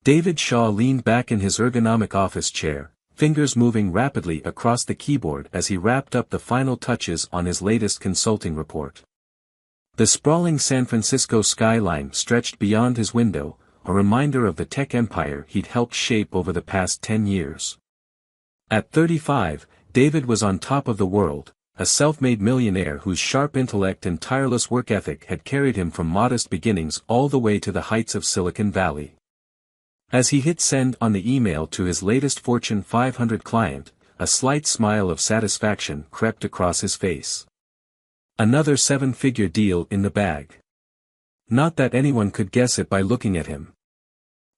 David Shaw leaned back in his ergonomic office chair, fingers moving rapidly across the keyboard as he wrapped up the final touches on his latest consulting report. The sprawling San Francisco skyline stretched beyond his window, a reminder of the tech empire he'd helped shape over the past 10 years. At 35, David was on top of the world, a self-made millionaire whose sharp intellect and tireless work ethic had carried him from modest beginnings all the way to the heights of Silicon Valley. As he hit send on the email to his latest Fortune 500 client, a slight smile of satisfaction crept across his face. Another 7-figure deal in the bag. Not that anyone could guess it by looking at him.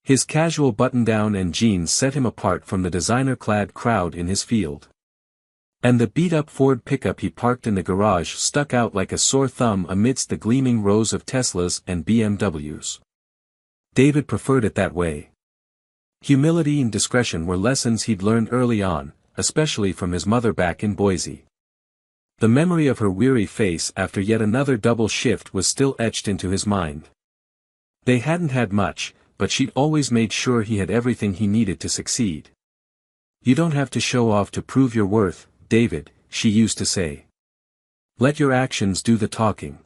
His casual button-down and jeans set him apart from the designer-clad crowd in his field. And the beat-up Ford pickup he parked in the garage stuck out like a sore thumb amidst the gleaming rows of Teslas and BMWs. David preferred it that way. Humility and discretion were lessons he'd learned early on, especially from his mother back in Boise. The memory of her weary face after yet another double shift was still etched into his mind. They hadn't had much, but she'd always made sure he had everything he needed to succeed. "You don't have to show off to prove your worth, David," she used to say. "Let your actions do the talking."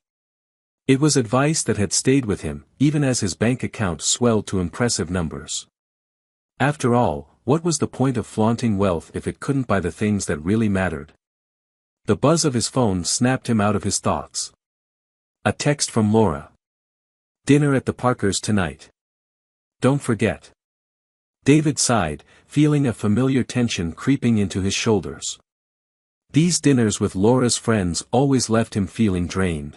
It was advice that had stayed with him, even as his bank account swelled to impressive numbers. After all, what was the point of flaunting wealth if it couldn't buy the things that really mattered? The buzz of his phone snapped him out of his thoughts. A text from Laura. "Dinner at the Parkers tonight. Don't forget." David sighed, feeling a familiar tension creeping into his shoulders. These dinners with Laura's friends always left him feeling drained.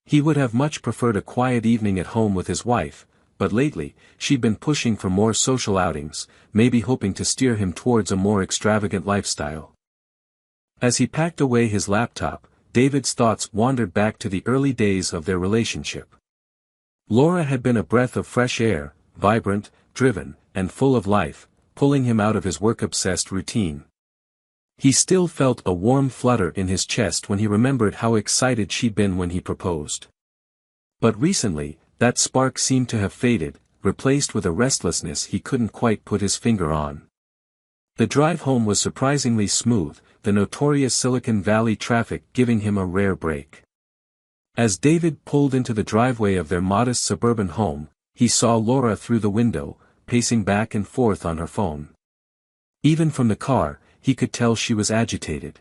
He would have much preferred a quiet evening at home with his wife, but lately, she'd been pushing for more social outings, maybe hoping to steer him towards a more extravagant lifestyle. As he packed away his laptop, David's thoughts wandered back to the early days of their relationship. Laura had been a breath of fresh air, vibrant, driven, and full of life, pulling him out of his work-obsessed routine. He still felt a warm flutter in his chest when he remembered how excited she'd been when he proposed. But recently, that spark seemed to have faded, replaced with a restlessness he couldn't quite put his finger on. The drive home was surprisingly smooth, the notorious Silicon Valley traffic giving him a rare break. As David pulled into the driveway of their modest suburban home, he saw Laura through the window, pacing back and forth on her phone. Even from the car, he could tell she was agitated.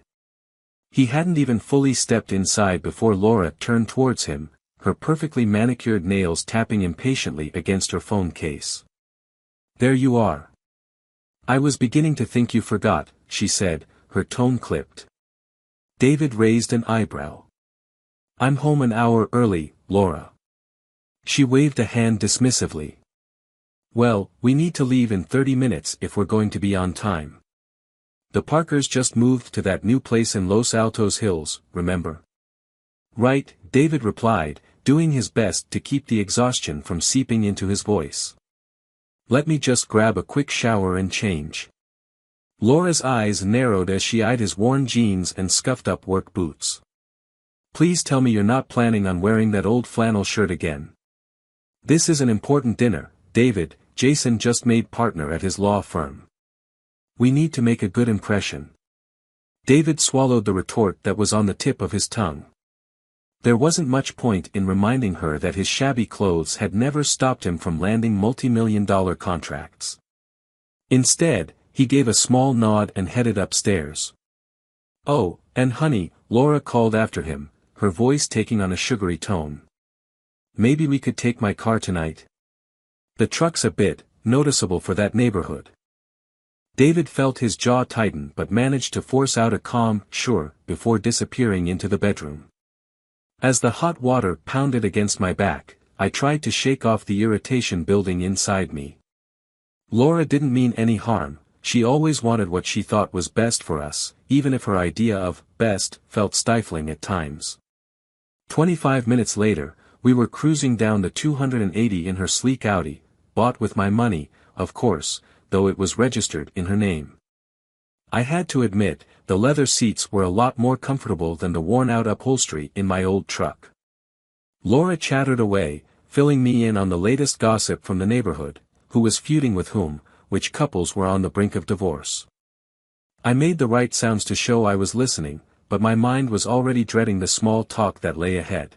He hadn't even fully stepped inside before Laura turned towards him, her perfectly manicured nails tapping impatiently against her phone case. "There you are. I was beginning to think you forgot," she said, her tone clipped. David raised an eyebrow. "I'm home an hour early, Laura." She waved a hand dismissively. "Well, we need to leave in 30 minutes if we're going to be on time. The Parkers just moved to that new place in Los Altos Hills, remember?" "Right," David replied, doing his best to keep the exhaustion from seeping into his voice. "Let me just grab a quick shower and change." Laura's eyes narrowed as she eyed his worn jeans and scuffed-up work boots. "Please tell me you're not planning on wearing that old flannel shirt again. This is an important dinner, David," Jason just made partner at his law firm. "We need to make a good impression." David swallowed the retort that was on the tip of his tongue. There wasn't much point in reminding her that his shabby clothes had never stopped him from landing multi-million-dollar contracts. Instead, he gave a small nod and headed upstairs. "Oh, and honey," Laura called after him, her voice taking on a sugary tone. "Maybe we could take my car tonight? The truck's a bit noticeable for that neighborhood." David felt his jaw tighten but managed to force out a calm, "Sure," before disappearing into the bedroom. As the hot water pounded against my back, I tried to shake off the irritation building inside me. Laura didn't mean any harm, she always wanted what she thought was best for us, even if her idea of best felt stifling at times. 25 minutes later, we were cruising down the 280 in her sleek Audi, bought with my money, of course, though it was registered in her name. I had to admit, the leather seats were a lot more comfortable than the worn-out upholstery in my old truck. Laura chattered away, filling me in on the latest gossip from the neighborhood, who was feuding with whom, which couples were on the brink of divorce. I made the right sounds to show I was listening, but my mind was already dreading the small talk that lay ahead.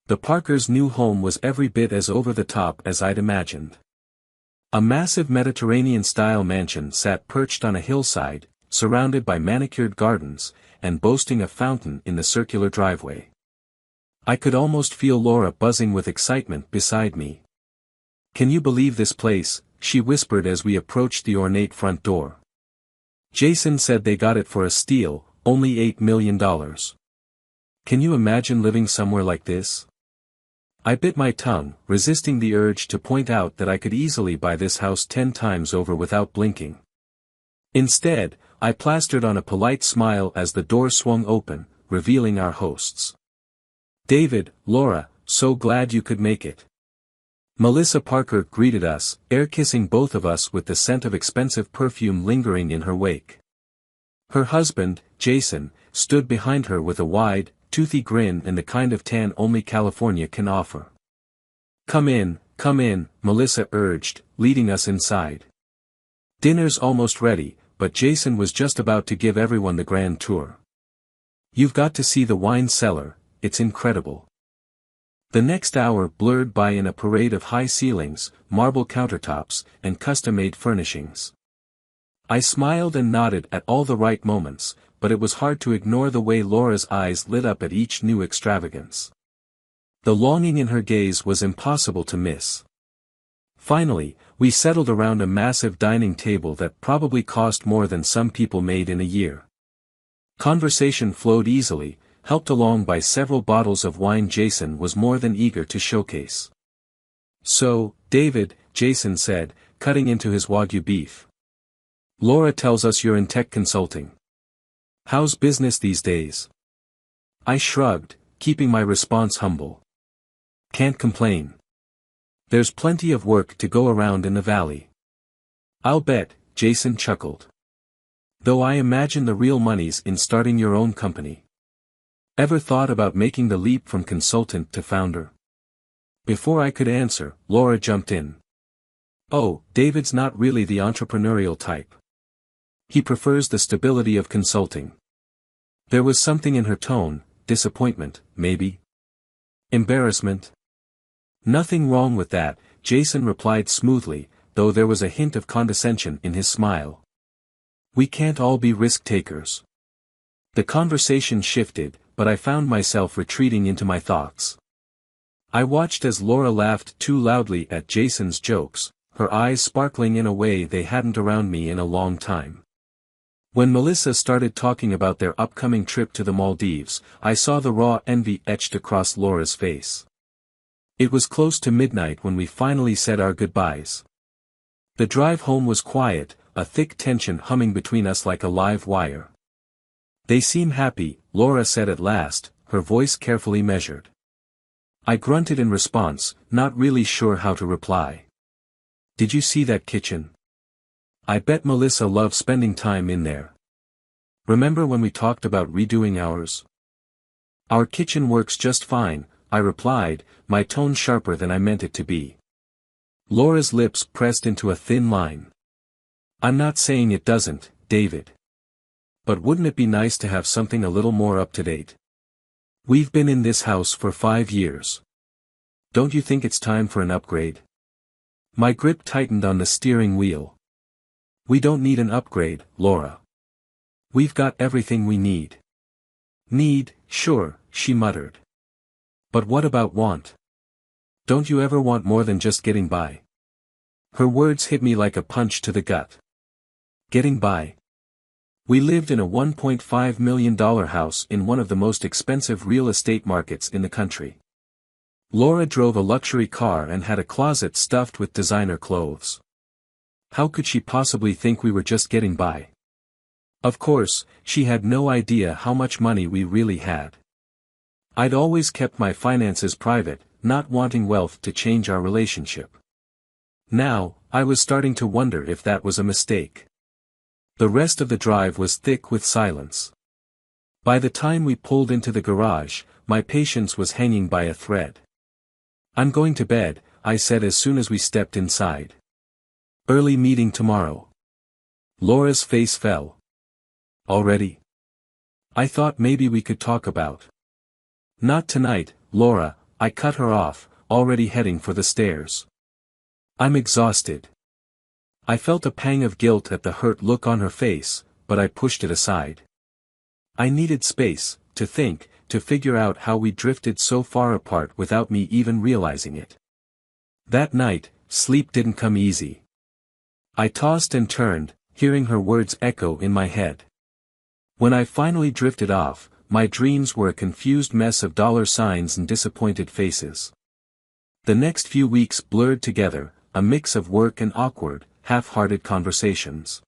The Parkers' new home was every bit as over-the-top as I'd imagined. A massive Mediterranean-style mansion sat perched on a hillside, surrounded by manicured gardens, and boasting a fountain in the circular driveway. I could almost feel Laura buzzing with excitement beside me. "Can you believe this place?" she whispered as we approached the ornate front door. "Jason said they got it for a steal, only $8 million. Can you imagine living somewhere like this?" I bit my tongue, resisting the urge to point out that I could easily buy this house 10 times over without blinking. Instead, I plastered on a polite smile as the door swung open, revealing our hosts. "David, Laura, so glad you could make it." Melissa Parker greeted us, air-kissing both of us with the scent of expensive perfume lingering in her wake. Her husband, Jason, stood behind her with a wide, toothy grin and the kind of tan only California can offer. Come in," Melissa urged, leading us inside. "Dinner's almost ready, but Jason was just about to give everyone the grand tour. You've got to see the wine cellar, it's incredible." The next hour blurred by in a parade of high ceilings, marble countertops, and custom-made furnishings. I smiled and nodded at all the right moments, but it was hard to ignore the way Laura's eyes lit up at each new extravagance. The longing in her gaze was impossible to miss. Finally, we settled around a massive dining table that probably cost more than some people made in a year. Conversation flowed easily, helped along by several bottles of wine Jason was more than eager to showcase. "So, David," Jason said, cutting into his Wagyu beef. "Laura tells us you're in tech consulting. How's business these days?" I shrugged, keeping my response humble. "Can't complain. There's plenty of work to go around in the valley." "I'll bet," Jason chuckled. "Though I imagine the real money's in starting your own company. Ever thought about making the leap from consultant to founder?" Before I could answer, Laura jumped in. "Oh, David's not really the entrepreneurial type. He prefers the stability of consulting." There was something in her tone, disappointment, maybe? Embarrassment? "Nothing wrong with that," Jason replied smoothly, though there was a hint of condescension in his smile. "We can't all be risk-takers." The conversation shifted, but I found myself retreating into my thoughts. I watched as Laura laughed too loudly at Jason's jokes, her eyes sparkling in a way they hadn't around me in a long time. When Melissa started talking about their upcoming trip to the Maldives, I saw the raw envy etched across Laura's face. It was close to midnight when we finally said our goodbyes. The drive home was quiet, a thick tension humming between us like a live wire. "They seem happy," Laura said at last, her voice carefully measured. I grunted in response, not really sure how to reply. "Did you see that kitchen? I bet Melissa loves spending time in there. Remember when we talked about redoing ours?" "Our kitchen works just fine," I replied, my tone sharper than I meant it to be. Laura's lips pressed into a thin line. "I'm not saying it doesn't, David. But wouldn't it be nice to have something a little more up-to-date? We've been in this house for 5 years. Don't you think it's time for an upgrade?" My grip tightened on the steering wheel. "We don't need an upgrade, Laura. We've got everything we need." "Need, sure," she muttered. "But what about want? Don't you ever want more than just getting by?" Her words hit me like a punch to the gut. Getting by? We lived in a $1.5 million house in one of the most expensive real estate markets in the country. Laura drove a luxury car and had a closet stuffed with designer clothes. How could she possibly think we were just getting by? Of course, she had no idea how much money we really had. I'd always kept my finances private, not wanting wealth to change our relationship. Now, I was starting to wonder if that was a mistake. The rest of the drive was thick with silence. By the time we pulled into the garage, my patience was hanging by a thread. "I'm going to bed," I said as soon as we stepped inside. Early meeting tomorrow. Laura's face fell. Already? I thought maybe we could talk about. Not tonight, Laura, I cut her off, already heading for the stairs. I'm exhausted. I felt a pang of guilt at the hurt look on her face, but I pushed it aside. I needed space, to think, to figure out how we drifted so far apart without me even realizing it. That night, sleep didn't come easy. I tossed and turned, hearing her words echo in my head. When I finally drifted off, my dreams were a confused mess of dollar signs and disappointed faces. The next few weeks blurred together, a mix of work and awkward, half-hearted conversations.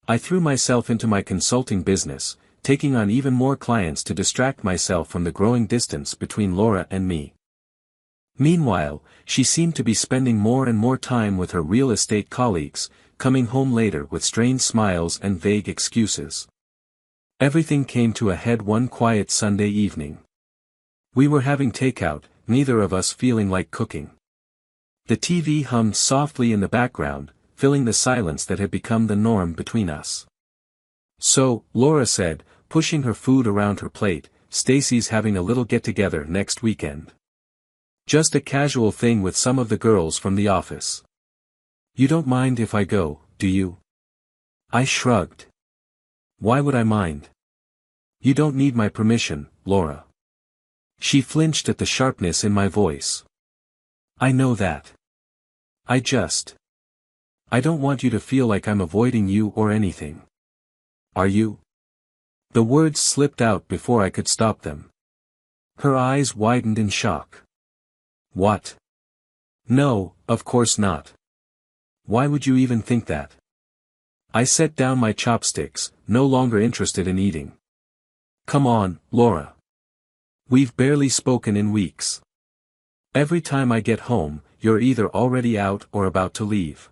I threw myself into my consulting business, taking on even more clients to distract myself from the growing distance between Laura and me. Meanwhile, she seemed to be spending more and more time with her real estate colleagues, coming home later with strained smiles and vague excuses. Everything came to a head one quiet Sunday evening. We were having takeout, neither of us feeling like cooking. The TV hummed softly in the background, filling the silence that had become the norm between us. So, Laura said, pushing her food around her plate, Stacy's having a little get-together next weekend. Just a casual thing with some of the girls from the office. You don't mind if I go, do you? I shrugged. Why would I mind? You don't need my permission, Laura. She flinched at the sharpness in my voice. I know that. I don't want you to feel like I'm avoiding you or anything. Are you? The words slipped out before I could stop them. Her eyes widened in shock. What? No, of course not. Why would you even think that? I set down my chopsticks, no longer interested in eating. Come on, Laura. We've barely spoken in weeks. Every time I get home, you're either already out or about to leave.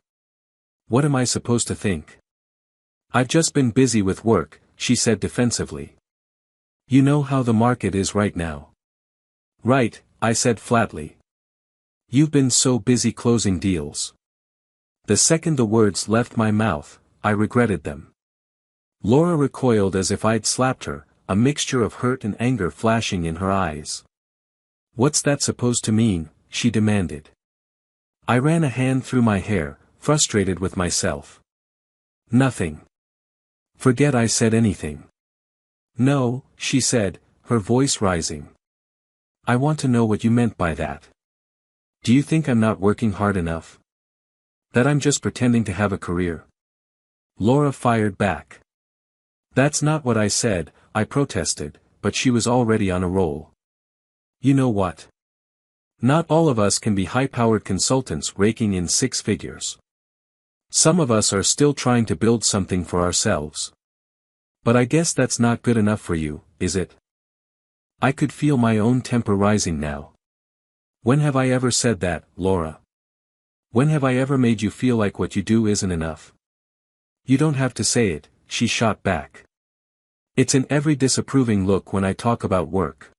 What am I supposed to think? I've just been busy with work, she said defensively. You know how the market is right now. Right, I said flatly. You've been so busy closing deals. The second the words left my mouth, I regretted them. Laura recoiled as if I'd slapped her, a mixture of hurt and anger flashing in her eyes. What's that supposed to mean? She demanded. I ran a hand through my hair, frustrated with myself. Nothing. Forget I said anything. No, she said, her voice rising. I want to know what you meant by that. Do you think I'm not working hard enough? That I'm just pretending to have a career? Laura fired back. That's not what I said, I protested, but she was already on a roll. You know what? Not all of us can be high-powered consultants raking in six figures. Some of us are still trying to build something for ourselves. But I guess that's not good enough for you, is it? I could feel my own temper rising now. When have I ever said that, Laura? When have I ever made you feel like what you do isn't enough? You don't have to say it, she shot back. It's in every disapproving look when I talk about work.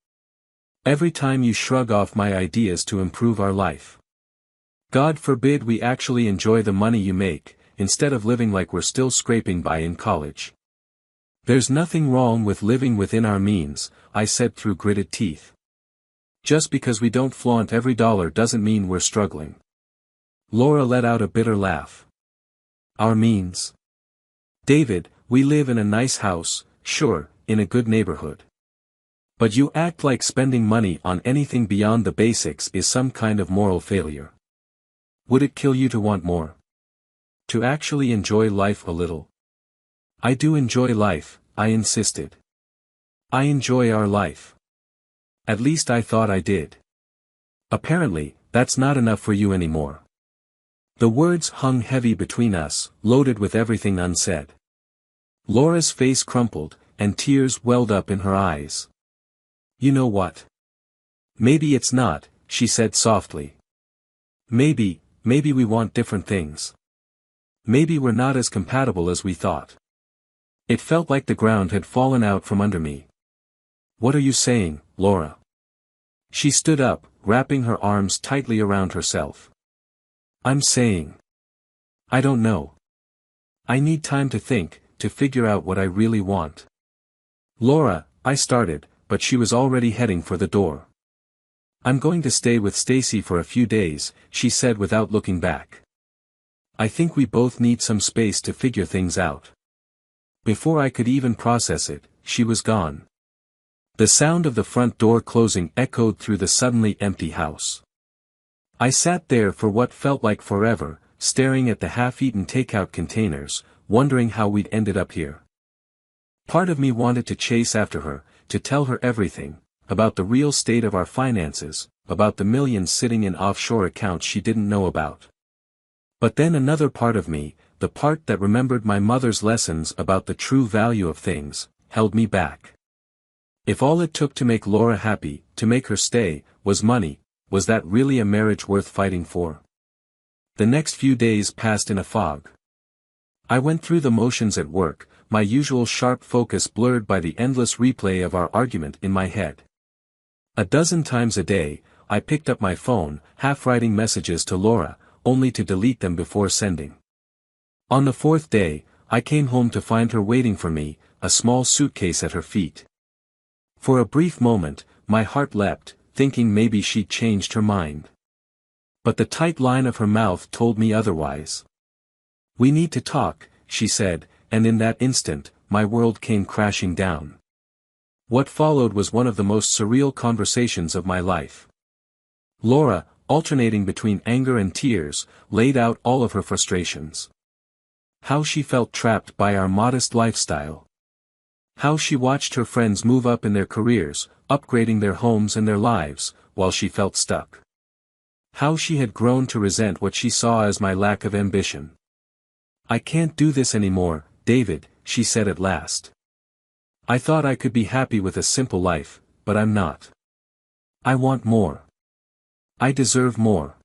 Every time you shrug off my ideas to improve our life. God forbid we actually enjoy the money you make, instead of living like we're still scraping by in college. There's nothing wrong with living within our means, I said through gritted teeth. Just because we don't flaunt every dollar doesn't mean we're struggling. Laura let out a bitter laugh. Our means? David, we live in a nice house, sure, in a good neighborhood. But you act like spending money on anything beyond the basics is some kind of moral failure. Would it kill you to want more? To actually enjoy life a little? I do enjoy life, I insisted. I enjoy our life. At least I thought I did. Apparently, that's not enough for you anymore. The words hung heavy between us, loaded with everything unsaid. Laura's face crumpled, and tears welled up in her eyes. You know what? Maybe it's not, she said softly. Maybe we want different things. Maybe we're not as compatible as we thought. It felt like the ground had fallen out from under me. What are you saying, Laura? She stood up, wrapping her arms tightly around herself. I'm saying I don't know. I need time to think, to figure out what I really want. Laura, I started, but she was already heading for the door. I'm going to stay with Stacy for a few days, she said without looking back. I think we both need some space to figure things out. Before I could even process it, she was gone. The sound of the front door closing echoed through the suddenly empty house. I sat there for what felt like forever, staring at the half-eaten takeout containers, wondering how we'd ended up here. Part of me wanted to chase after her, to tell her everything, about the real state of our finances, about the millions sitting in offshore accounts she didn't know about. But then another part of me, the part that remembered my mother's lessons about the true value of things, held me back. If all it took to make Laura happy, to make her stay, was money, was that really a marriage worth fighting for? The next few days passed in a fog. I went through the motions at work, my usual sharp focus blurred by the endless replay of our argument in my head. A dozen times a day, I picked up my phone, half writing messages to Laura, only to delete them before sending. On the fourth day, I came home to find her waiting for me, a small suitcase at her feet. For a brief moment, my heart leapt, thinking maybe she'd changed her mind. But the tight line of her mouth told me otherwise. We need to talk, she said, and in that instant, my world came crashing down. What followed was one of the most surreal conversations of my life. Laura, alternating between anger and tears, laid out all of her frustrations. How she felt trapped by our modest lifestyle. How she watched her friends move up in their careers, upgrading their homes and their lives, while she felt stuck. How she had grown to resent what she saw as my lack of ambition. I can't do this anymore, David, she said at last. I thought I could be happy with a simple life, but I'm not. I want more. I deserve more.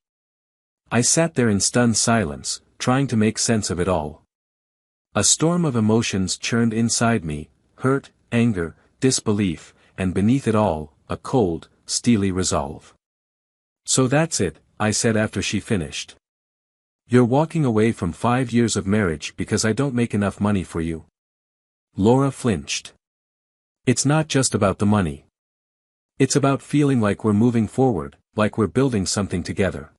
I sat there in stunned silence, trying to make sense of it all. A storm of emotions churned inside me, hurt, anger, disbelief, and beneath it all, a cold, steely resolve. So that's it, I said after she finished. You're walking away from 5 years of marriage because I don't make enough money for you. Laura flinched. It's not just about the money. It's about feeling like we're moving forward, like we're building something together.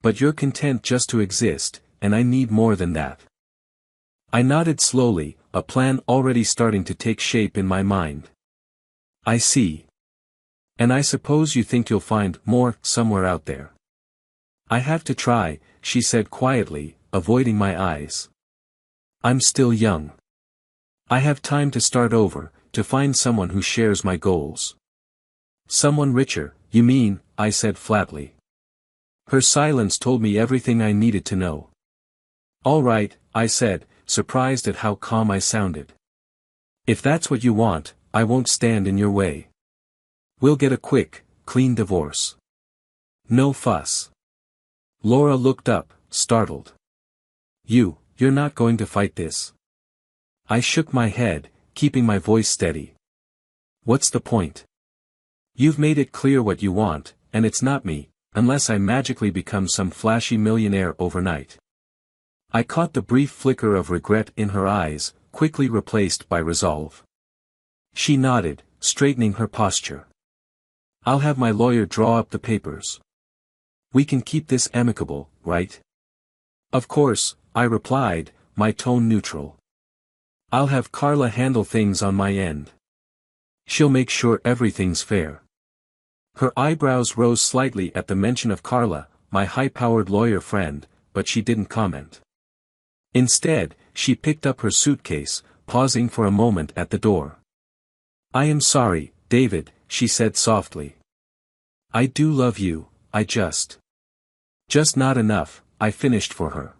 But you're content just to exist, and I need more than that. I nodded slowly, a plan already starting to take shape in my mind. I see. And I suppose you think you'll find more somewhere out there. I have to try, she said quietly, avoiding my eyes. I'm still young. I have time to start over, to find someone who shares my goals. Someone richer, you mean, I said flatly. Her silence told me everything I needed to know. All right, I said, surprised at how calm I sounded. If that's what you want, I won't stand in your way. We'll get a quick, clean divorce. No fuss. Laura looked up, startled. You're not going to fight this. I shook my head, keeping my voice steady. What's the point? You've made it clear what you want, and it's not me, unless I magically become some flashy millionaire overnight. I caught the brief flicker of regret in her eyes, quickly replaced by resolve. She nodded, straightening her posture. I'll have my lawyer draw up the papers. We can keep this amicable, right? Of course, I replied, my tone neutral. I'll have Carla handle things on my end. She'll make sure everything's fair. Her eyebrows rose slightly at the mention of Carla, my high-powered lawyer friend, but she didn't comment. Instead, she picked up her suitcase, pausing for a moment at the door. I am sorry, David, she said softly. I do love you, I just not enough, I finished for her.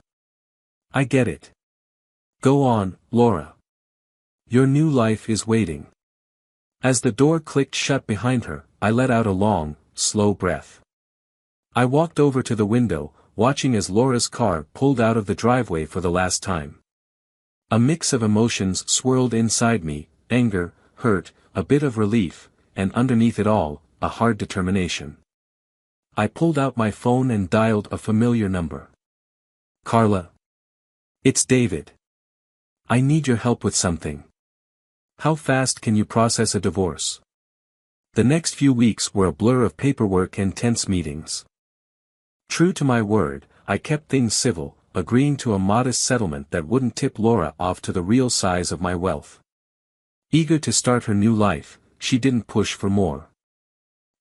I get it. Go on, Laura. Your new life is waiting. As the door clicked shut behind her, I let out a long, slow breath. I walked over to the window, watching as Laura's car pulled out of the driveway for the last time. A mix of emotions swirled inside me, anger, hurt, a bit of relief, and underneath it all, a hard determination. I pulled out my phone and dialed a familiar number. Carla. It's David. I need your help with something. How fast can you process a divorce? The next few weeks were a blur of paperwork and tense meetings. True to my word, I kept things civil, agreeing to a modest settlement that wouldn't tip Laura off to the real size of my wealth. Eager to start her new life, she didn't push for more.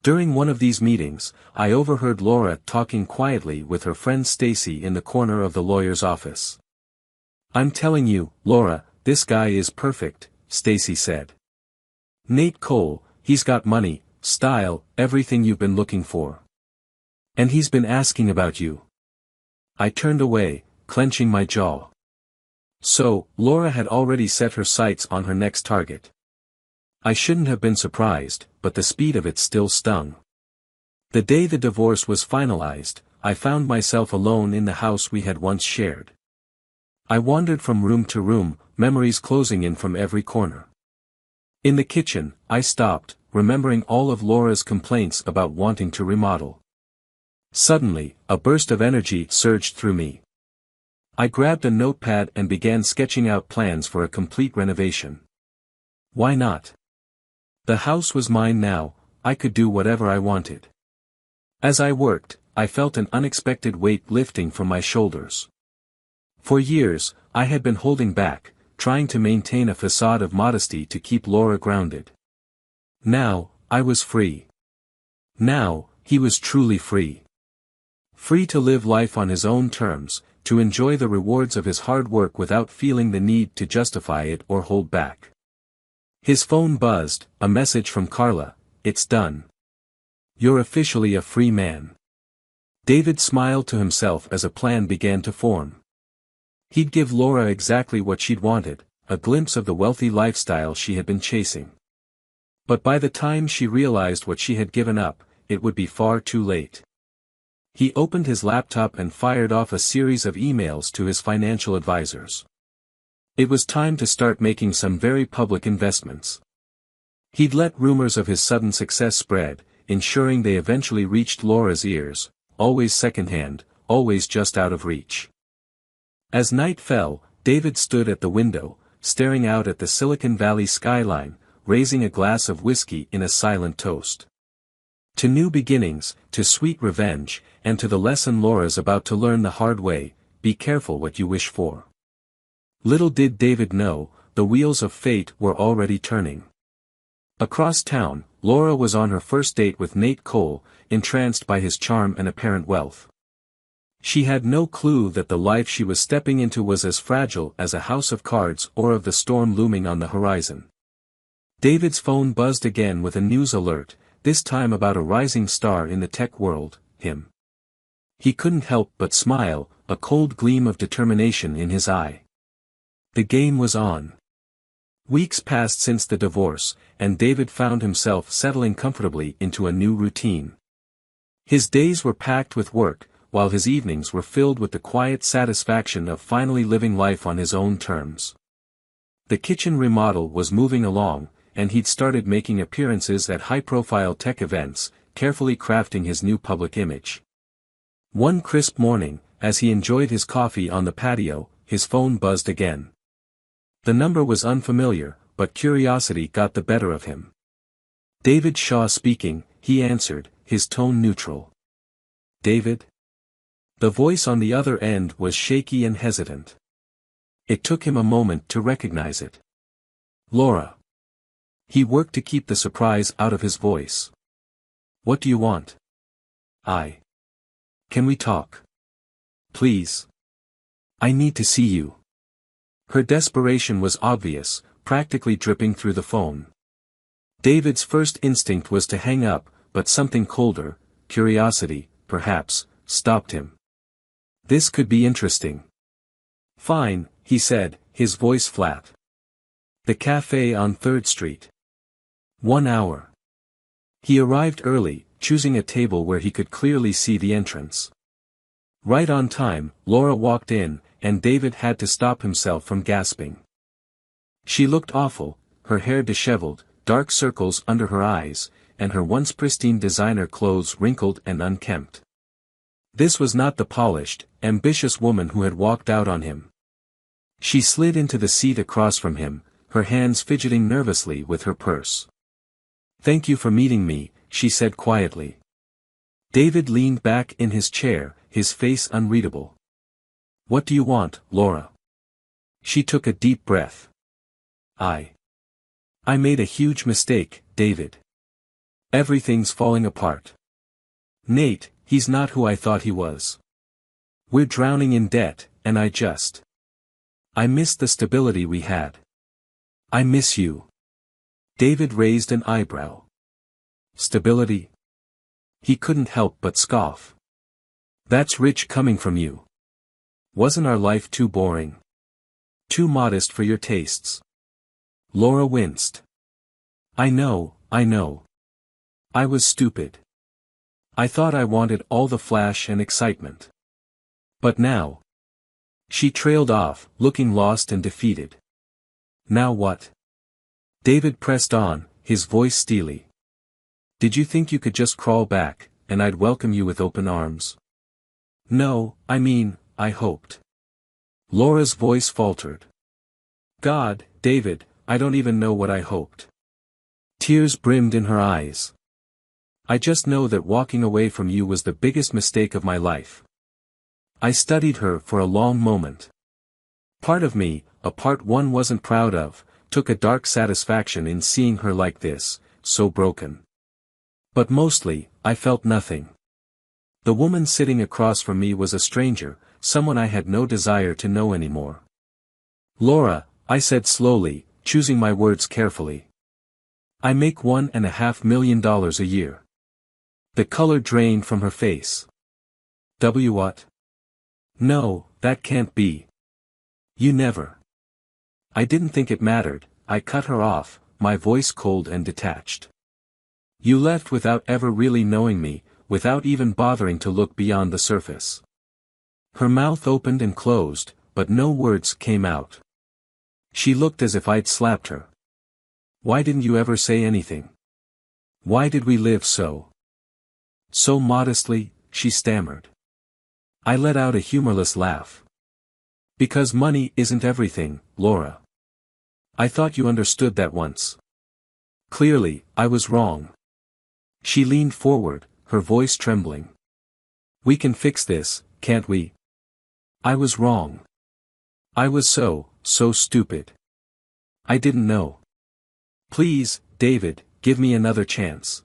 During one of these meetings, I overheard Laura talking quietly with her friend Stacy in the corner of the lawyer's office. "I'm telling you, Laura, this guy is perfect," Stacy said. "Nate Cole, he's got money, style, everything you've been looking for. And he's been asking about you." I turned away, clenching my jaw. So, Laura had already set her sights on her next target. I shouldn't have been surprised, but the speed of it still stung. The day the divorce was finalized, I found myself alone in the house we had once shared. I wandered from room to room, memories closing in from every corner. In the kitchen, I stopped, remembering all of Laura's complaints about wanting to remodel. Suddenly, a burst of energy surged through me. I grabbed a notepad and began sketching out plans for a complete renovation. Why not? The house was mine now, I could do whatever I wanted. As I worked, I felt an unexpected weight lifting from my shoulders. For years, I had been holding back, trying to maintain a facade of modesty to keep Laura grounded. Now, I was free. Now, he was truly free. Free to live life on his own terms, to enjoy the rewards of his hard work without feeling the need to justify it or hold back. His phone buzzed, a message from Carla: "It's done. You're officially a free man." David smiled to himself as a plan began to form. He'd give Laura exactly what she'd wanted, a glimpse of the wealthy lifestyle she had been chasing. But by the time she realized what she had given up, it would be far too late. He opened his laptop and fired off a series of emails to his financial advisors. It was time to start making some very public investments. He'd let rumors of his sudden success spread, ensuring they eventually reached Laura's ears, always secondhand, always just out of reach. As night fell, David stood at the window, staring out at the Silicon Valley skyline, raising a glass of whiskey in a silent toast. To new beginnings, to sweet revenge, and to the lesson Laura's about to learn the hard way: be careful what you wish for. Little did David know, the wheels of fate were already turning. Across town, Laura was on her first date with Nate Cole, entranced by his charm and apparent wealth. She had no clue that the life she was stepping into was as fragile as a house of cards or of the storm looming on the horizon. David's phone buzzed again with a news alert, this time about a rising star in the tech world, him. He couldn't help but smile, a cold gleam of determination in his eye. The game was on. Weeks passed since the divorce, and David found himself settling comfortably into a new routine. His days were packed with work, while his evenings were filled with the quiet satisfaction of finally living life on his own terms. The kitchen remodel was moving along, and he'd started making appearances at high-profile tech events, carefully crafting his new public image. One crisp morning, as he enjoyed his coffee on the patio, his phone buzzed again. The number was unfamiliar, but curiosity got the better of him. "David Shaw speaking," he answered, his tone neutral. "David?" The voice on the other end was shaky and hesitant. It took him a moment to recognize it. "Laura." He worked to keep the surprise out of his voice. "What do you want?" Can we talk? Please. I need to see you." Her desperation was obvious, practically dripping through the phone. David's first instinct was to hang up, but something colder, curiosity, perhaps, stopped him. This could be interesting. "Fine," he said, his voice flat. "The cafe on 3rd Street. 1 hour." He arrived early, choosing a table where he could clearly see the entrance. Right on time, Laura walked in, and David had to stop himself from gasping. She looked awful, her hair disheveled, dark circles under her eyes, and her once pristine designer clothes wrinkled and unkempt. This was not the polished, ambitious woman who had walked out on him. She slid into the seat across from him, her hands fidgeting nervously with her purse. "Thank you for meeting me," she said quietly. David leaned back in his chair, his face unreadable. "What do you want, Laura?" She took a deep breath. I made a huge mistake, David. Everything's falling apart. Nate, he's not who I thought he was. We're drowning in debt, and I miss the stability we had. I miss you." David raised an eyebrow. "Stability?" He couldn't help but scoff. "That's rich coming from you. Wasn't our life too boring? Too modest for your tastes?" Laura winced. I know. I was stupid. I thought I wanted all the flash and excitement. But now." She trailed off, looking lost and defeated. "Now what?" David pressed on, his voice steely. "Did you think you could just crawl back, and I'd welcome you with open arms?" "No, I hoped." Laura's voice faltered. "God, David, I don't even know what I hoped." Tears brimmed in her eyes. "I just know that walking away from you was the biggest mistake of my life." I studied her for a long moment. Part of me, a part one wasn't proud of, took a dark satisfaction in seeing her like this, so broken. But mostly, I felt nothing. The woman sitting across from me was a stranger, someone I had no desire to know anymore. "Laura," I said slowly, choosing my words carefully. "I make $1.5 million a year." The color drained from her face. What? "No, that can't be. You never." I didn't think it mattered, I cut her off, my voice cold and detached. "You left without ever really knowing me, without even bothering to look beyond the surface." Her mouth opened and closed, but no words came out. She looked as if I'd slapped her. "Why didn't you ever say anything? Why did we live so modestly?" she stammered. I let out a humorless laugh. "Because money isn't everything, Laura. I thought you understood that once. Clearly, I was wrong." She leaned forward, her voice trembling. "We can fix this, can't we? I was wrong. I was so stupid. I didn't know. Please, David, give me another chance."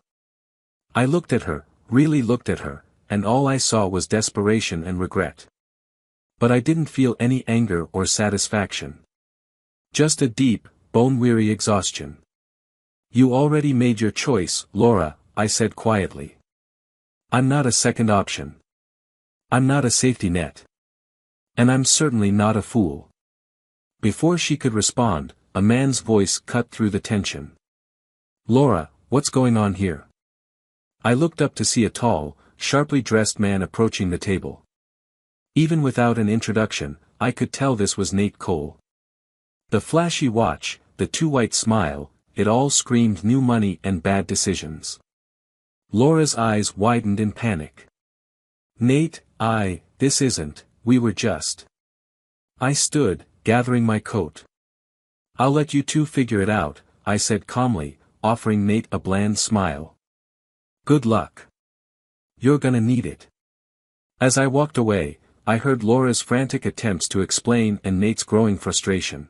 I looked at her, really looked at her, and all I saw was desperation and regret. But I didn't feel any anger or satisfaction. Just a deep, bone-weary exhaustion. "You already made your choice, Laura," I said quietly. "I'm not a second option. I'm not a safety net. And I'm certainly not a fool." Before she could respond, a man's voice cut through the tension. "Laura, what's going on here?" I looked up to see a tall, sharply dressed man approaching the table. Even without an introduction, I could tell this was Nate Cole. The flashy watch, the too white smile, it all screamed new money and bad decisions. Laura's eyes widened in panic. "Nate, this isn't, we were just." I stood, gathering my coat. "I'll let you two figure it out," I said calmly, offering Nate a bland smile. "Good luck. You're gonna need it." As I walked away, I heard Laura's frantic attempts to explain and Nate's growing frustration.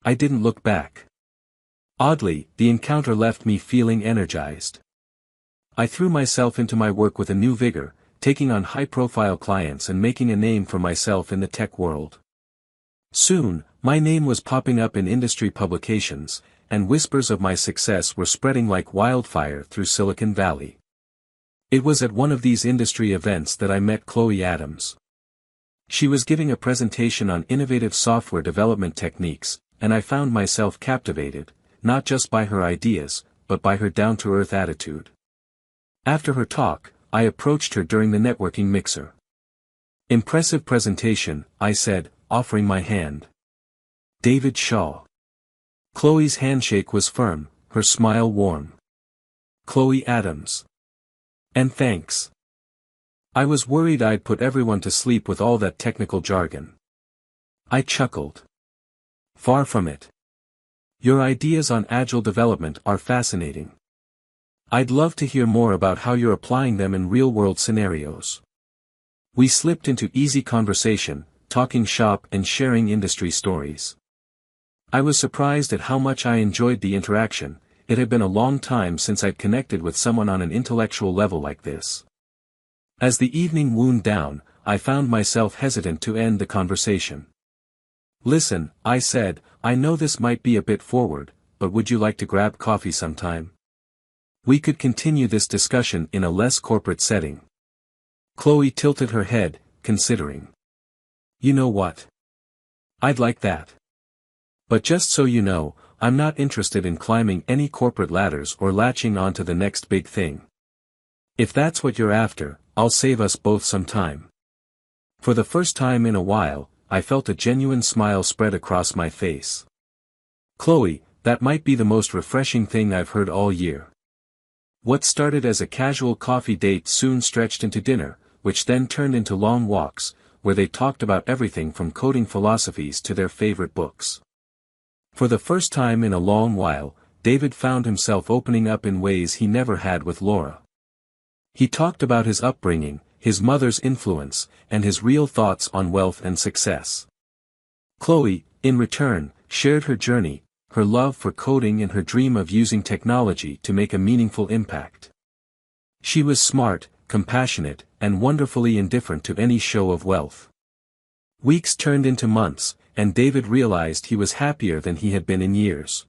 I didn't look back. Oddly, the encounter left me feeling energized. I threw myself into my work with a new vigor, taking on high-profile clients and making a name for myself in the tech world. Soon, my name was popping up in industry publications, and whispers of my success were spreading like wildfire through Silicon Valley. It was at one of these industry events that I met Chloe Adams. She was giving a presentation on innovative software development techniques, and I found myself captivated, not just by her ideas, but by her down-to-earth attitude. After her talk, I approached her during the networking mixer. "Impressive presentation," I said, offering my hand. "David Shaw." Chloe's handshake was firm, her smile warm. "Chloe Adams. And thanks. I was worried I'd put everyone to sleep with all that technical jargon." I chuckled. Far from it. Your ideas on agile development are fascinating. I'd love to hear more about how you're applying them in real-world scenarios. We slipped into easy conversation, talking shop and sharing industry stories. I was surprised at how much I enjoyed the interaction. It had been a long time since I'd connected with someone on an intellectual level like this. As the evening wound down, I found myself hesitant to end the conversation. Listen, I said, I know this might be a bit forward, but would you like to grab coffee sometime? We could continue this discussion in a less corporate setting. Chloe tilted her head, considering. You know what? I'd like that. But just so you know, I'm not interested in climbing any corporate ladders or latching onto the next big thing. If that's what you're after, I'll save us both some time. For the first time in a while, I felt a genuine smile spread across my face. Chloe, that might be the most refreshing thing I've heard all year. What started as a casual coffee date soon stretched into dinner, which then turned into long walks, where they talked about everything from coding philosophies to their favorite books. For the first time in a long while, David found himself opening up in ways he never had with Laura. He talked about his upbringing, his mother's influence, and his real thoughts on wealth and success. Chloe, in return, shared her journey, her love for coding and her dream of using technology to make a meaningful impact. She was smart, compassionate, and wonderfully indifferent to any show of wealth. Weeks turned into months, and David realized he was happier than he had been in years.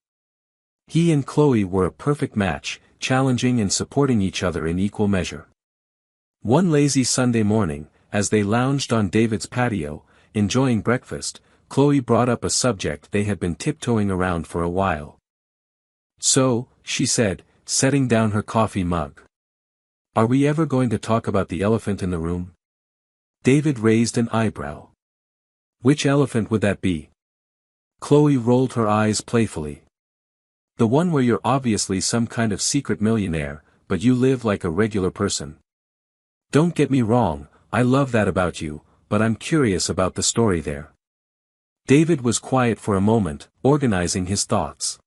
He and Chloe were a perfect match, challenging and supporting each other in equal measure. One lazy Sunday morning, as they lounged on David's patio, enjoying breakfast, Chloe brought up a subject they had been tiptoeing around for a while. So, she said, setting down her coffee mug. Are we ever going to talk about the elephant in the room? David raised an eyebrow. Which elephant would that be? Chloe rolled her eyes playfully. The one where you're obviously some kind of secret millionaire, but you live like a regular person. Don't get me wrong, I love that about you, but I'm curious about the story there. David was quiet for a moment, organizing his thoughts.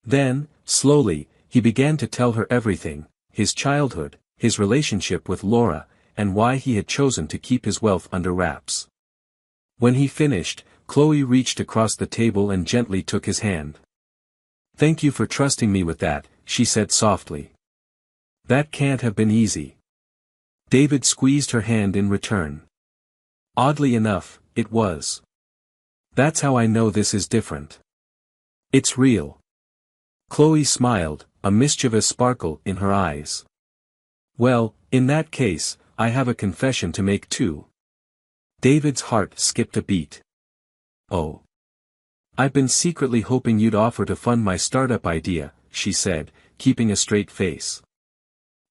Then, slowly, he began to tell her everything, his childhood, his relationship with Laura, and why he had chosen to keep his wealth under wraps. When he finished, Chloe reached across the table and gently took his hand. Thank you for trusting me with that, she said softly. That can't have been easy. David squeezed her hand in return. Oddly enough, it was. That's how I know this is different. It's real. Chloe smiled, a mischievous sparkle in her eyes. Well, in that case, I have a confession to make too. David's heart skipped a beat. Oh. I've been secretly hoping you'd offer to fund my startup idea, she said, keeping a straight face.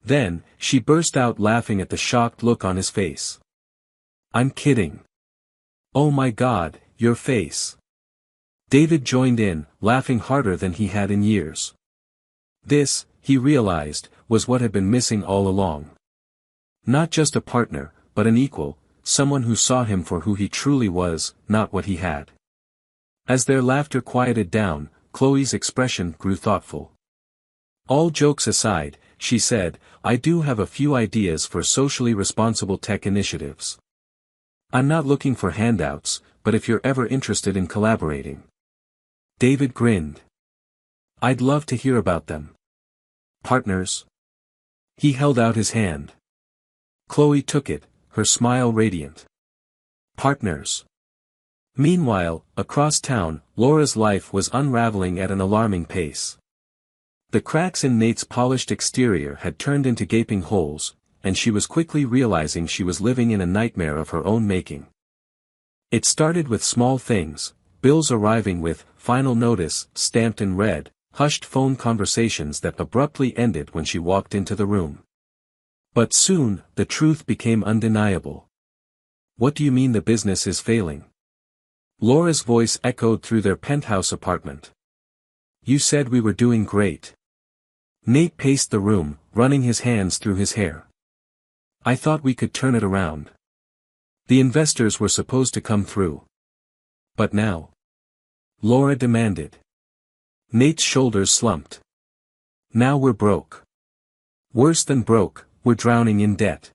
Then, she burst out laughing at the shocked look on his face. I'm kidding. Oh my God, your face. David joined in, laughing harder than he had in years. This, he realized, was what had been missing all along. Not just a partner, but an equal, someone who saw him for who he truly was, not what he had. As their laughter quieted down, Chloe's expression grew thoughtful. All jokes aside, she said, I do have a few ideas for socially responsible tech initiatives. I'm not looking for handouts, but if you're ever interested in collaborating. David grinned. I'd love to hear about them. Partners? He held out his hand. Chloe took it, her smile radiant. Partners. Meanwhile, across town, Laura's life was unraveling at an alarming pace. The cracks in Nate's polished exterior had turned into gaping holes, and she was quickly realizing she was living in a nightmare of her own making. It started with small things, bills arriving with final notice stamped in red, hushed phone conversations that abruptly ended when she walked into the room. But soon, the truth became undeniable. What do you mean the business is failing? Laura's voice echoed through their penthouse apartment. You said we were doing great. Nate paced the room, running his hands through his hair. I thought we could turn it around. The investors were supposed to come through. But now? Laura demanded. Nate's shoulders slumped. Now we're broke. Worse than broke, we're drowning in debt.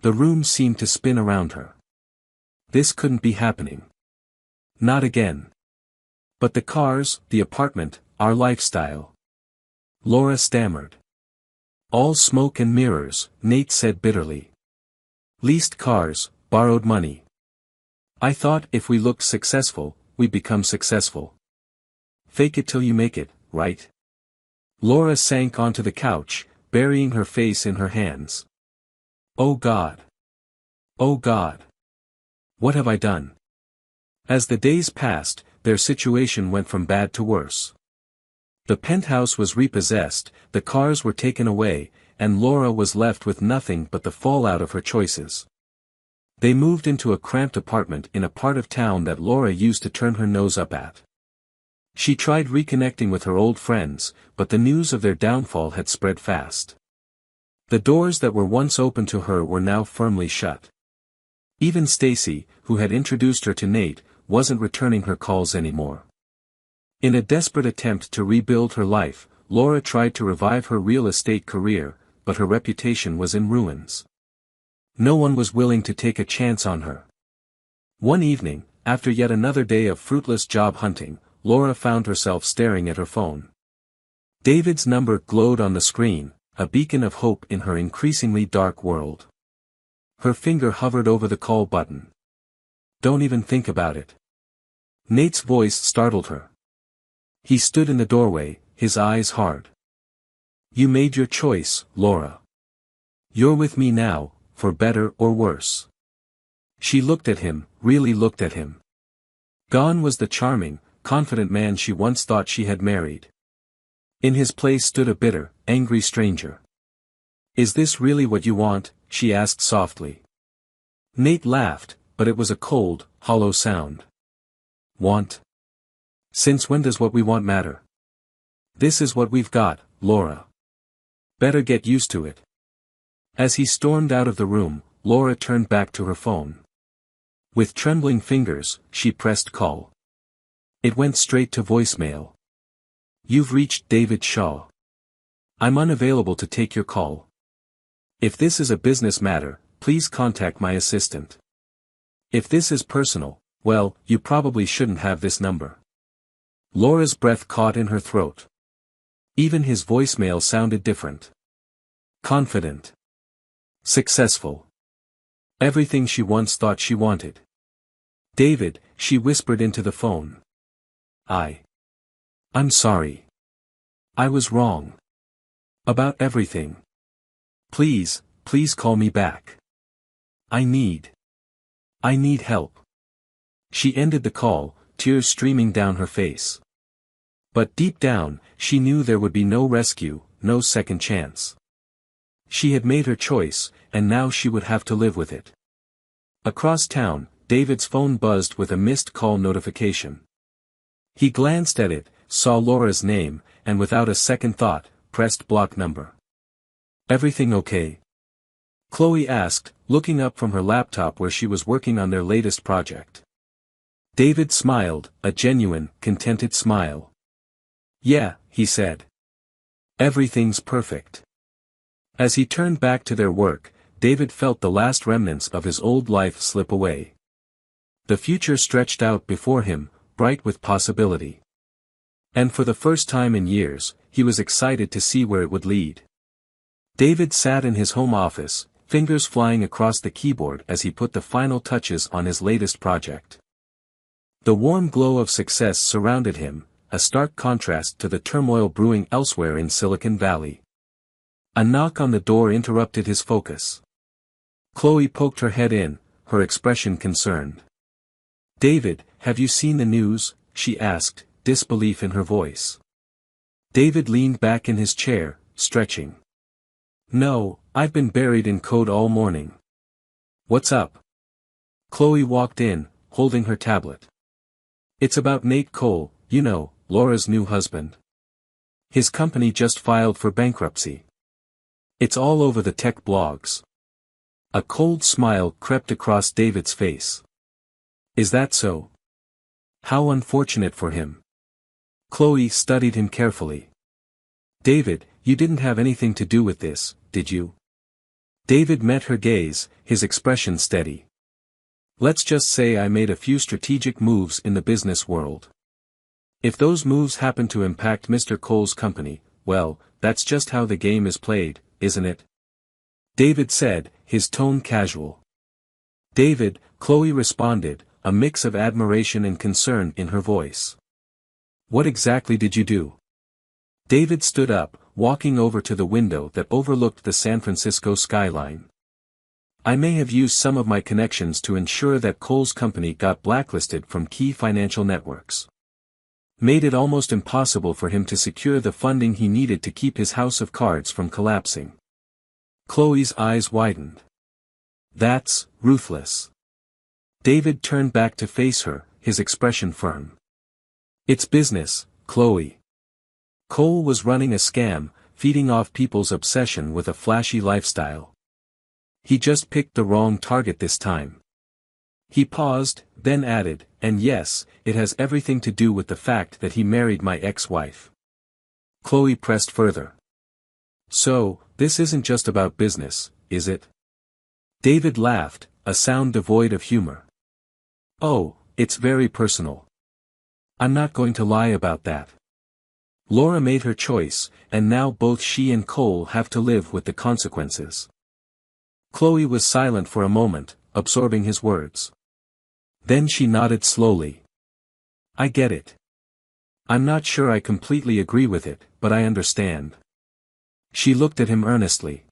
The room seemed to spin around her. This couldn't be happening. Not again. But the cars, the apartment, our lifestyle. Laura stammered. All smoke and mirrors, Nate said bitterly. Leased cars, borrowed money. I thought if we looked successful, we'd become successful. Fake it till you make it, right? Laura sank onto the couch, burying her face in her hands. Oh God. Oh God. What have I done? As the days passed, their situation went from bad to worse. The penthouse was repossessed, the cars were taken away, and Laura was left with nothing but the fallout of her choices. They moved into a cramped apartment in a part of town that Laura used to turn her nose up at. She tried reconnecting with her old friends, but the news of their downfall had spread fast. The doors that were once open to her were now firmly shut. Even Stacy, who had introduced her to Nate, wasn't returning her calls anymore. In a desperate attempt to rebuild her life, Laura tried to revive her real estate career, but her reputation was in ruins. No one was willing to take a chance on her. One evening, after yet another day of fruitless job hunting, Laura found herself staring at her phone. David's number glowed on the screen, a beacon of hope in her increasingly dark world. Her finger hovered over the call button. Don't even think about it. Nate's voice startled her. He stood in the doorway, his eyes hard. You made your choice, Laura. You're with me now, for better or worse. She looked at him, really looked at him. Gone was the charming, confident man she once thought she had married. In his place stood a bitter, angry stranger. Is this really what you want? She asked softly. Nate laughed, but it was a cold, hollow sound. Want? Since when does what we want matter? This is what we've got, Laura. Better get used to it. As he stormed out of the room, Laura turned back to her phone. With trembling fingers, she pressed call. It went straight to voicemail. You've reached David Shaw. I'm unavailable to take your call. If this is a business matter, please contact my assistant. If this is personal, well, you probably shouldn't have this number. Laura's breath caught in her throat. Even his voicemail sounded different. Confident. Successful. Everything she once thought she wanted. David, she whispered into the phone. I'm sorry. I was wrong. About everything. Please call me back. I need help. She ended the call, tears streaming down her face. But deep down, she knew there would be no rescue, no second chance. She had made her choice, and now she would have to live with it. Across town, David's phone buzzed with a missed call notification. He glanced at it, saw Laura's name, and without a second thought, pressed block number. Everything okay? Chloe asked, looking up from her laptop where she was working on their latest project. David smiled, a genuine, contented smile. Yeah, he said. Everything's perfect. As he turned back to their work, David felt the last remnants of his old life slip away. The future stretched out before him, bright with possibility. And for the first time in years, he was excited to see where it would lead. David sat in his home office, fingers flying across the keyboard as he put the final touches on his latest project. The warm glow of success surrounded him, a stark contrast to the turmoil brewing elsewhere in Silicon Valley. A knock on the door interrupted his focus. Chloe poked her head in, her expression concerned. David, have you seen the news? She asked, disbelief in her voice. David leaned back in his chair, stretching. No, I've been buried in code all morning. What's up? Chloe walked in, holding her tablet. It's about Nate Cole, you know, Laura's new husband. His company just filed for bankruptcy. It's all over the tech blogs. A cold smile crept across David's face. Is that so? How unfortunate for him. Chloe studied him carefully. David, you didn't have anything to do with this, did you? David met her gaze, his expression steady. Let's just say I made a few strategic moves in the business world. If those moves happen to impact Mr. Cole's company, well, that's just how the game is played, isn't it? David said, his tone casual. David, Chloe responded, a mix of admiration and concern in her voice. What exactly did you do? David stood up, walking over to the window that overlooked the San Francisco skyline. I may have used some of my connections to ensure that Cole's company got blacklisted from key financial networks. Made it almost impossible for him to secure the funding he needed to keep his house of cards from collapsing. Chloe's eyes widened. That's ruthless. David turned back to face her, his expression firm. It's business, Chloe. Cole was running a scam, feeding off people's obsession with a flashy lifestyle. He just picked the wrong target this time. He paused, then added, and yes, it has everything to do with the fact that he married my ex-wife. Chloe pressed further. So, this isn't just about business, is it? David laughed, a sound devoid of humor. Oh, it's very personal. I'm not going to lie about that. Laura made her choice, and now both she and Cole have to live with the consequences. Chloe was silent for a moment, absorbing his words. Then she nodded slowly. I get it. I'm not sure I completely agree with it, but I understand. She looked at him earnestly.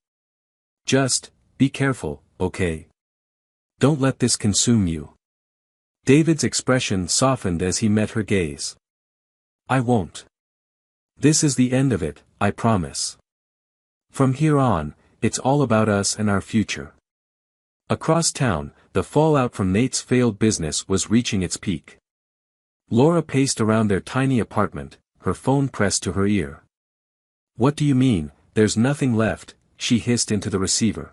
Just, be careful, okay? Don't let this consume you. David's expression softened as he met her gaze. I won't. This is the end of it, I promise. From here on, it's all about us and our future. Across town, the fallout from Nate's failed business was reaching its peak. Laura paced around their tiny apartment, her phone pressed to her ear. What do you mean, there's nothing left, she hissed into the receiver.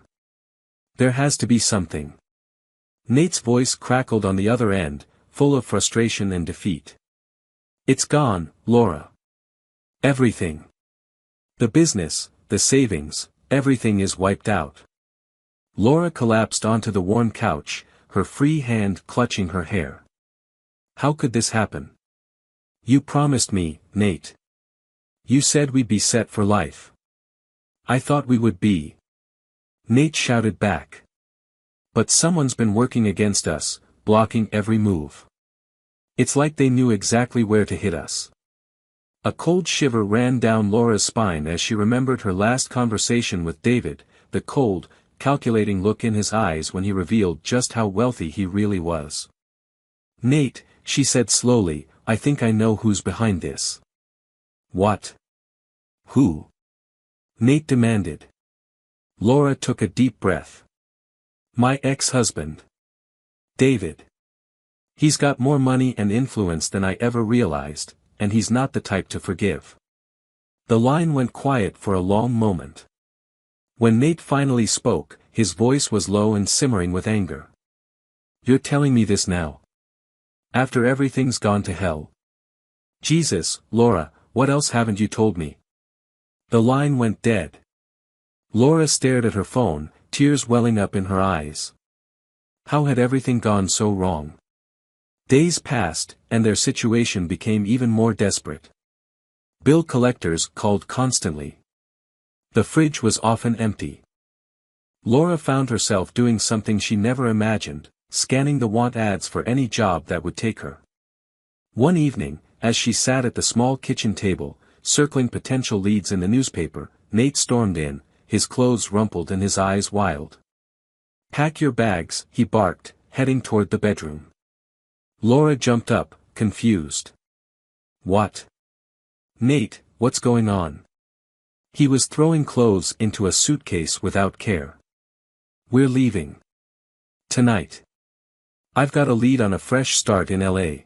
There has to be something. Nate's voice crackled on the other end, full of frustration and defeat. It's gone, Laura. Everything. The business, the savings, everything is wiped out. Laura collapsed onto the warm couch, her free hand clutching her hair. How could this happen? You promised me, Nate. You said we'd be set for life. I thought we would be. Nate shouted back. But someone's been working against us, blocking every move. It's like they knew exactly where to hit us. A cold shiver ran down Laura's spine as she remembered her last conversation with David, the cold, calculating look in his eyes when he revealed just how wealthy he really was. Nate, she said slowly, I think I know who's behind this. What? Who? Nate demanded. Laura took a deep breath. My ex-husband. David. He's got more money and influence than I ever realized, and he's not the type to forgive. The line went quiet for a long moment. When Nate finally spoke, his voice was low and simmering with anger. You're telling me this now? After everything's gone to hell? Jesus, Laura, what else haven't you told me? The line went dead. Laura stared at her phone, tears welling up in her eyes. How had everything gone so wrong? Days passed, and their situation became even more desperate. Bill collectors called constantly. The fridge was often empty. Laura found herself doing something she never imagined, scanning the want ads for any job that would take her. One evening, as she sat at the small kitchen table, circling potential leads in the newspaper, Nate stormed in, his clothes rumpled and his eyes wild. Pack your bags, he barked, heading toward the bedroom. Laura jumped up, confused. What? Nate, what's going on? He was throwing clothes into a suitcase without care. We're leaving. Tonight. I've got a lead on a fresh start in LA.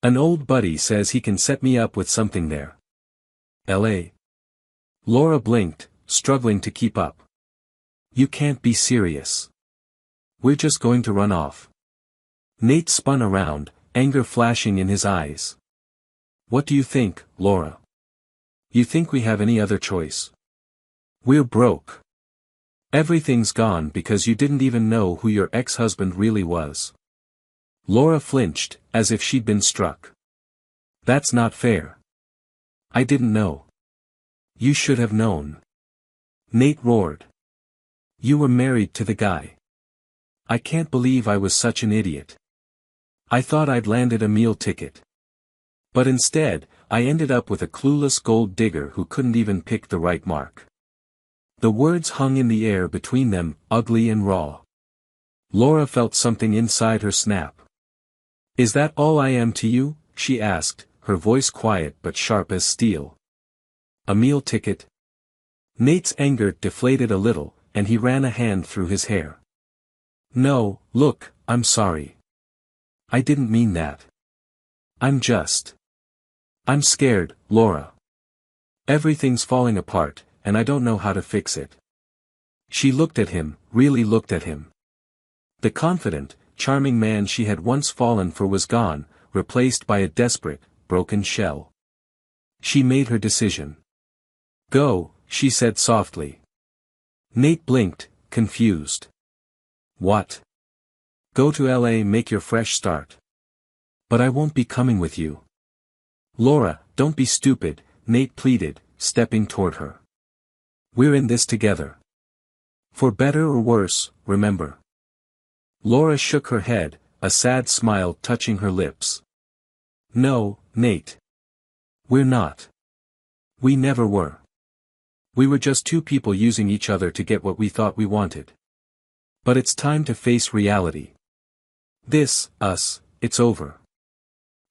An old buddy says he can set me up with something there. LA? Laura blinked, struggling to keep up. You can't be serious. We're just going to run off. Nate spun around, anger flashing in his eyes. What do you think, Laura? You think we have any other choice? We're broke. Everything's gone because you didn't even know who your ex-husband really was. Laura flinched, as if she'd been struck. That's not fair. I didn't know. You should have known. Nate roared. You were married to the guy. I can't believe I was such an idiot. I thought I'd landed a meal ticket. But instead, I ended up with a clueless gold digger who couldn't even pick the right mark. The words hung in the air between them, ugly and raw. Laura felt something inside her snap. Is that all I am to you? She asked, her voice quiet but sharp as steel. A meal ticket? Nate's anger deflated a little, and he ran a hand through his hair. No, look, I'm sorry. I didn't mean that. I'm scared, Laura. Everything's falling apart, and I don't know how to fix it. She looked at him, really looked at him. The confident, charming man she had once fallen for was gone, replaced by a desperate, broken shell. She made her decision. Go, she said softly. Nate blinked, confused. What? Go to LA, make your fresh start. But I won't be coming with you. Laura, don't be stupid, Nate pleaded, stepping toward her. We're in this together. For better or worse, remember. Laura shook her head, a sad smile touching her lips. No, Nate. We're not. We never were. We were just two people using each other to get what we thought we wanted. But it's time to face reality. It's over.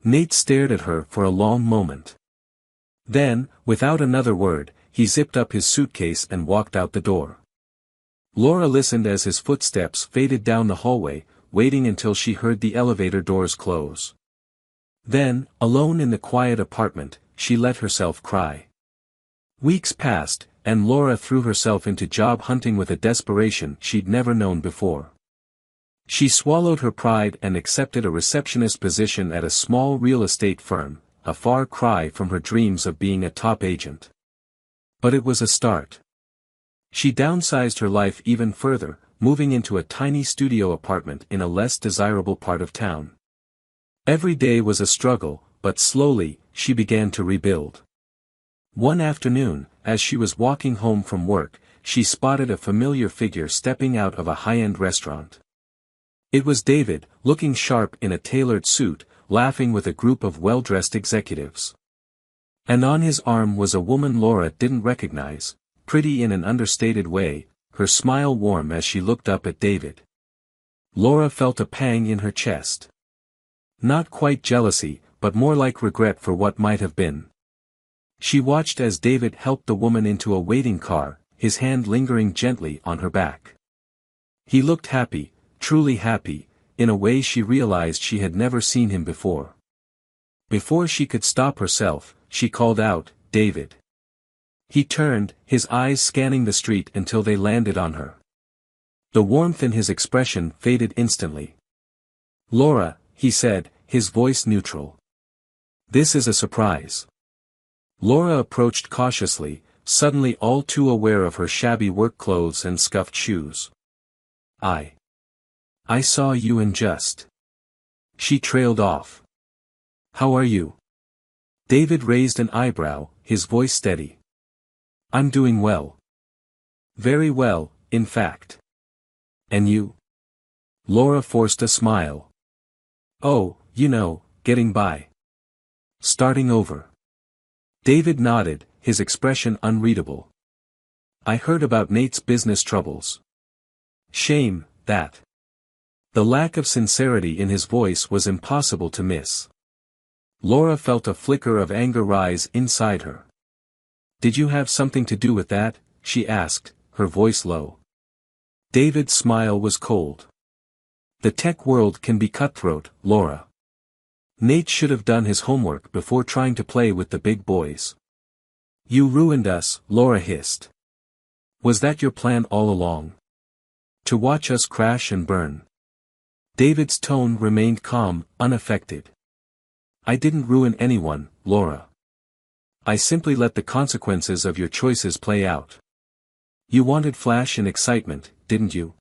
Nate stared at her for a long moment. Then, without another word, he zipped up his suitcase and walked out the door. Laura listened as his footsteps faded down the hallway, waiting until she heard the elevator doors close. Then, alone in the quiet apartment, she let herself cry. Weeks passed, and Laura threw herself into job hunting with a desperation she'd never known before. She swallowed her pride and accepted a receptionist position at a small real estate firm, a far cry from her dreams of being a top agent. But it was a start. She downsized her life even further, moving into a tiny studio apartment in a less desirable part of town. Every day was a struggle, but slowly, she began to rebuild. One afternoon, as she was walking home from work, she spotted a familiar figure stepping out of a high-end restaurant. It was David, looking sharp in a tailored suit, laughing with a group of well-dressed executives. And on his arm was a woman Laura didn't recognize, pretty in an understated way, her smile warm as she looked up at David. Laura felt a pang in her chest. Not quite jealousy, but more like regret for what might have been. She watched as David helped the woman into a waiting car, his hand lingering gently on her back. He looked happy, truly happy, in a way she realized she had never seen him before. Before she could stop herself, she called out, "David." He turned, his eyes scanning the street until they landed on her. The warmth in his expression faded instantly. "Laura," he said, his voice neutral. "This is a surprise." Laura approached cautiously, suddenly all too aware of her shabby work clothes and scuffed shoes. I saw you and just." She trailed off. "How are you?" David raised an eyebrow, his voice steady. "I'm doing well. Very well, in fact." "And you?" Laura forced a smile. "Oh, getting by. Starting over." David nodded, his expression unreadable. "I heard about Nate's business troubles. Shame, that." The lack of sincerity in his voice was impossible to miss. Laura felt a flicker of anger rise inside her. "Did you have something to do with that?" she asked, her voice low. David's smile was cold. "The tech world can be cutthroat, Laura. Nate should have done his homework before trying to play with the big boys." "You ruined us," Laura hissed. "Was that your plan all along? To watch us crash and burn?" David's tone remained calm, unaffected. I didn't ruin anyone, Laura. I simply let the consequences of your choices play out. You wanted flash and excitement, didn't you?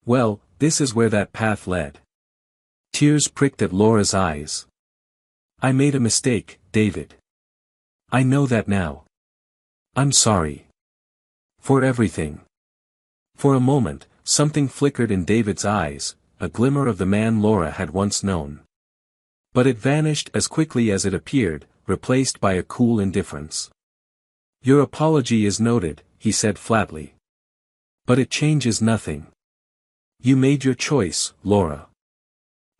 Well, this is where that path led. Tears pricked at Laura's eyes. I made a mistake, David. I know that now. I'm sorry. For everything. For a moment, something flickered in David's eyes, a glimmer of the man Laura had once known. But it vanished as quickly as it appeared, replaced by a cool indifference. Your apology is noted, he said flatly. But it changes nothing. You made your choice, Laura.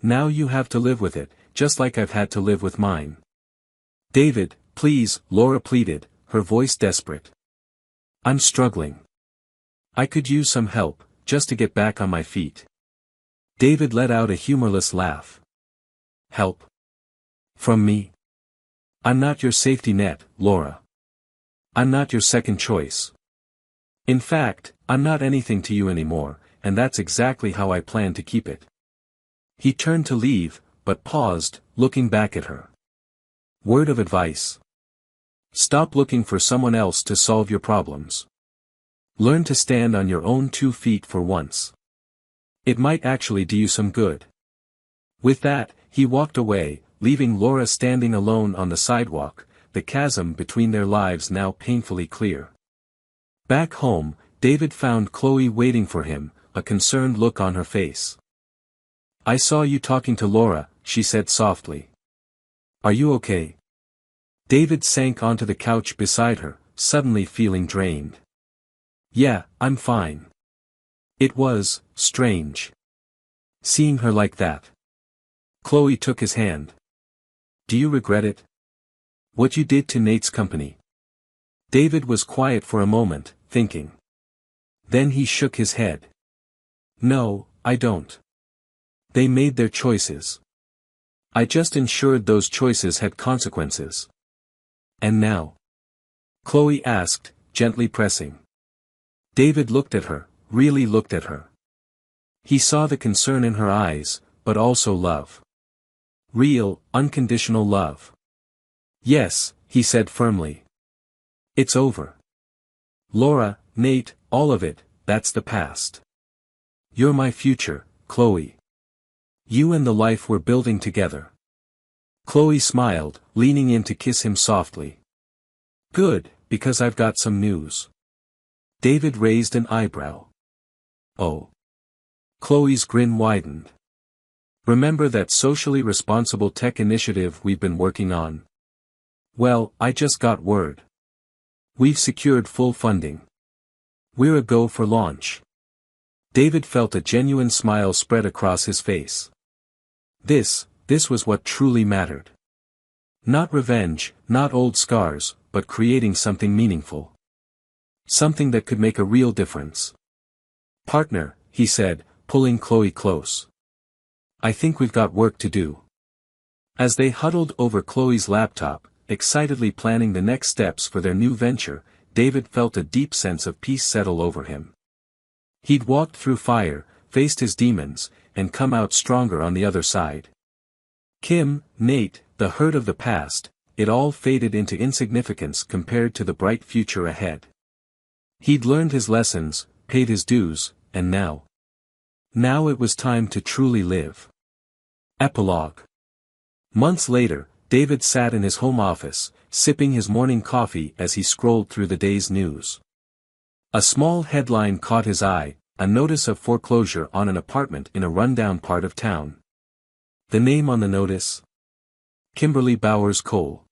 Now you have to live with it, just like I've had to live with mine. David, please, Laura pleaded, her voice desperate. I'm struggling. I could use some help, just to get back on my feet. David let out a humorless laugh. Help? From me? I'm not your safety net, Laura. I'm not your second choice. In fact, I'm not anything to you anymore, and that's exactly how I plan to keep it. He turned to leave, but paused, looking back at her. Word of advice. Stop looking for someone else to solve your problems. Learn to stand on your own 2 feet for once. It might actually do you some good. With that, he walked away, leaving Laura standing alone on the sidewalk, the chasm between their lives now painfully clear. Back home, David found Chloe waiting for him, a concerned look on her face. I saw you talking to Laura, she said softly. Are you okay? David sank onto the couch beside her, suddenly feeling drained. Yeah, I'm fine. It was strange seeing her like that. Chloe took his hand. Do you regret it? What you did to Nate's company? David was quiet for a moment, thinking. Then he shook his head. No, I don't. They made their choices. I just ensured those choices had consequences. And now? Chloe asked, gently pressing. David looked at her, really looked at her. He saw the concern in her eyes, but also love. Real, unconditional love. Yes, he said firmly. It's over. Laura, Nate, all of it, that's the past. You're my future, Chloe. You and the life we're building together. Chloe smiled, leaning in to kiss him softly. Good, because I've got some news. David raised an eyebrow. Oh. Chloe's grin widened. Remember that socially responsible tech initiative we've been working on? Well, I just got word. We've secured full funding. We're a go for launch. David felt a genuine smile spread across his face. This was what truly mattered. Not revenge, not old scars, but creating something meaningful. Something that could make a real difference. Partner, he said, pulling Chloe close. I think we've got work to do. As they huddled over Chloe's laptop, excitedly planning the next steps for their new venture, David felt a deep sense of peace settle over him. He'd walked through fire, faced his demons, and come out stronger on the other side. Kim, Nate, the hurt of the past, it all faded into insignificance compared to the bright future ahead. He'd learned his lessons, paid his dues, and now it was time to truly live. Epilogue. Months later, David sat in his home office, sipping his morning coffee as he scrolled through the day's news. A small headline caught his eye, a notice of foreclosure on an apartment in a rundown part of town. The name on the notice? Kimberly Bowers Cole.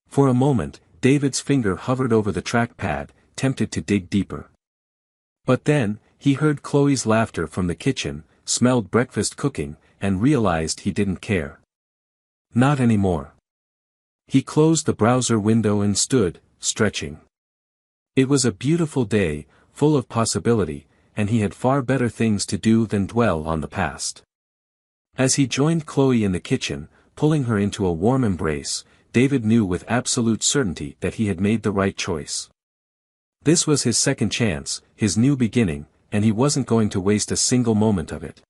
For a moment, David's finger hovered over the trackpad, tempted to dig deeper. But then, he heard Chloe's laughter from the kitchen, smelled breakfast cooking, and realized he didn't care. Not anymore. He closed the browser window and stood, stretching. It was a beautiful day, full of possibility, and he had far better things to do than dwell on the past. As he joined Chloe in the kitchen, pulling her into a warm embrace, David knew with absolute certainty that he had made the right choice. This was his second chance, his new beginning, and he wasn't going to waste a single moment of it.